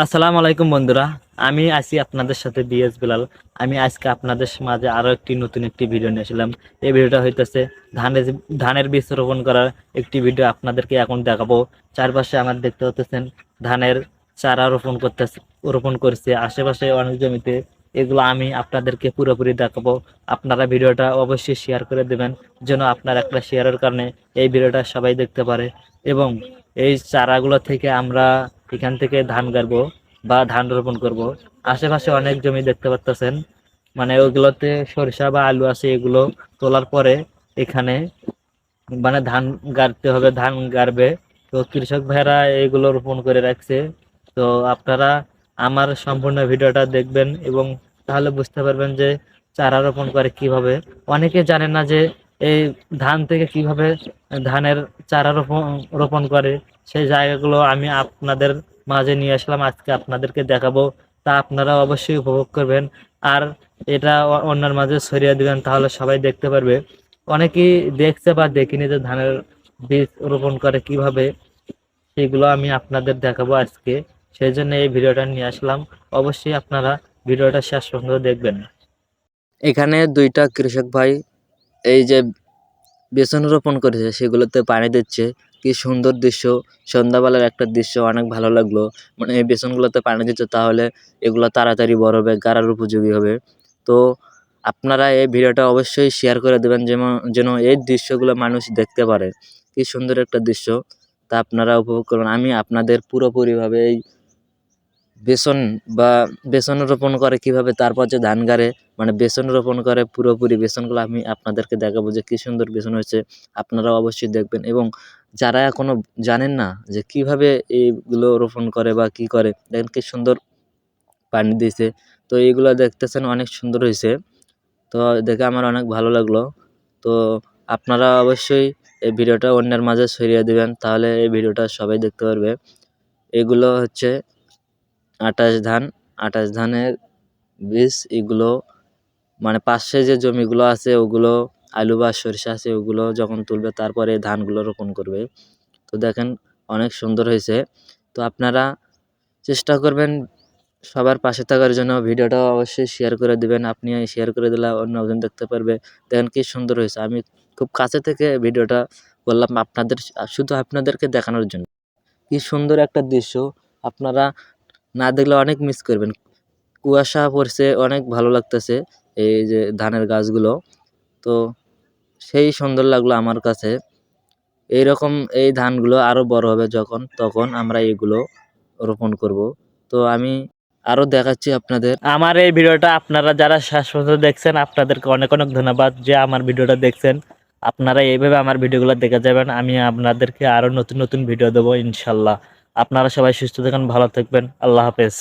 আসসালামু আলাইকুম বন্ধুরা। আমি আছি আপনাদের সাথে বিএস বিলাল। আমি আজকে আপনাদের মাঝে আরো নতুন একটি ভিডিও নিয়ে আসলাম। এই ভিডিওটা হইতেছে ধানের বীজ রোপণ করার একটি ভিডিও আপনাদেরকে এখন দেখাবো। চারপাশে আমার দেখতে পাচ্ছেন ধানের চারা রোপণ করছে আশেপাশে অনেক জমিতে। এগুলো আমি আপনাদেরকে পুরোপুরি দেখাবো। আপনারা ভিডিওটা অবশ্যই শেয়ার করে দেবেন, যেন আপনার একটা শেয়ারের কারণে এই ভিডিওটা সবাই দেখতে পারে। এবং এই চারাগুলো থেকে আমরা এখান থেকে ধান গাড়বো বা ধান রোপণ করব। আশেপাশে অনেক জমি দেখতে পাচ্ছেন, মানে ওগুলোতে সরিষা বা আলু আছে। এগুলো তোলার পরে এখানে মানে ধান গাড়তে হবে, ধান গাড়বে। তো কৃষক ভাইরা এগুলো রোপণ করে রাখছে। তো আপনারা আমার সম্পূর্ণ ভিডিওটা দেখবেন এবং তাহলে বুঝতে পারবেন যে চারা রোপণ করে কিভাবে। অনেকে জানেন না যে এই ধান থেকে কিভাবে ধানের চারা রোপণ করে। সেই জায়গাগুলো আমি আপনাদের মাঝে নিয়ে আসলাম, আজকে আপনাদেরকে দেখাবো। তা আপনারা অবশ্যই উপভোগ করবেন আর এটা অন্যের মাঝে ছড়িয়ে দিবেন, তাহলে সবাই দেখতে পারবে। অনেকেই দেখছে বা দেখিনি যে ধানের বীজ রোপণ করে কিভাবে, সেগুলো আমি আপনাদের দেখাবো আজকে। সেই জন্য এই ভিডিওটা নিয়ে আসলাম। অবশ্যই আপনারা ভিডিওটা শেষ পর্যন্ত দেখবেন। এখানে দুইটা কৃষক ভাই এই যে বেসন রোপণ করেছে সেগুলোতে পানি দিচ্ছে। কি সুন্দর দৃশ্য, সন্ধ্যাবেলার একটা দৃশ্য, অনেক ভালো লাগলো। মানে এই বেসনগুলোতে পানি দিচ্ছে, তাহলে এগুলো তাড়াতাড়ি বড় হবে, গাড়ার উপযোগী হবে। তো আপনারা এই ভিডিওটা অবশ্যই শেয়ার করে দেবেন, যেমন যেন এই দৃশ্যগুলো মানুষ দেখতে পারে। কি সুন্দর একটা দৃশ্য, তা আপনারা উপভোগ করুন। আমি আপনাদের পুরোপুরিভাবে এই বেসন বা বেসন রোপণ করে কিভাবে, তারপর যে ধান গাড়ে মানে বেসন রোপণ করে, পুরোপুরি বেসনগুলো আমি আপনাদেরকে দেখাবো যে কি সুন্দর বেসন হয়েছে। আপনারা অবশ্যই দেখবেন এবং যারা এখনো জানেন না যে কিভাবে এইগুলো রোপণ করে বা কি করে, দেখেন কি সুন্দর পানি দিয়েছে। তো এইগুলো দেখতেছেন অনেক সুন্দর হয়েছে। তো দেখে আমার অনেক ভালো লাগলো। তো আপনারা অবশ্যই এই ভিডিওটা অন্যের মাঝে ছড়িয়ে দিবেন, তাহলে এই ভিডিওটা সবাই দেখতে পারবে। এগুলো হচ্ছে 28 ধানের বীজ। এগুলো মানে পাশে যে জমিগুলো আছে ওগুলো আলু বা সরিষা আছে, ওগুলো যখন তুলবে তারপরে এই ধানগুলো রোপণ করবে। তো দেখেন অনেক সুন্দর হয়েছে। তো আপনারা চেষ্টা করবেন সবার পাশে থাকার জন্য। ভিডিওটা অবশ্যই শেয়ার করে দিবেন, আপনি শেয়ার করে দিলে অন্য একজন দেখতে পারবে। দেখেন কি সুন্দর হয়েছে। আমি খুব কাছে থেকে ভিডিওটা করলাম আপনাদের, শুধু আপনাদেরকে দেখানোর জন্য। কি সুন্দর একটা দৃশ্য, আপনারা না দেখলে অনেক মিস করবেন। কুয়াশা পড়ছে, অনেক ভালো লাগতেছে এই যে ধানের গাছগুলো। তো সেই সুন্দর লাগলো আমার কাছে। এইরকম এই ধানগুলো আরো বড় হবে যখন, তখন আমরা এগুলো রোপণ করব। তো আমি আরো দেখাচ্ছি আপনাদের। আমার এই ভিডিওটা আপনারা যারা শেষ পর্যন্ত দেখছেন, আপনাদেরকে অনেক অনেক ধন্যবাদ যে আমার ভিডিওটা দেখছেন। আপনারা এইভাবে আমার ভিডিওগুলো দেখে যাবেন, আমি আপনাদেরকে আরো নতুন নতুন ভিডিও দেবো ইনশাল্লাহ। আপনারা সবাই সুস্থ থাকেন, ভালো থাকবেন। আল্লাহ হাফেজ।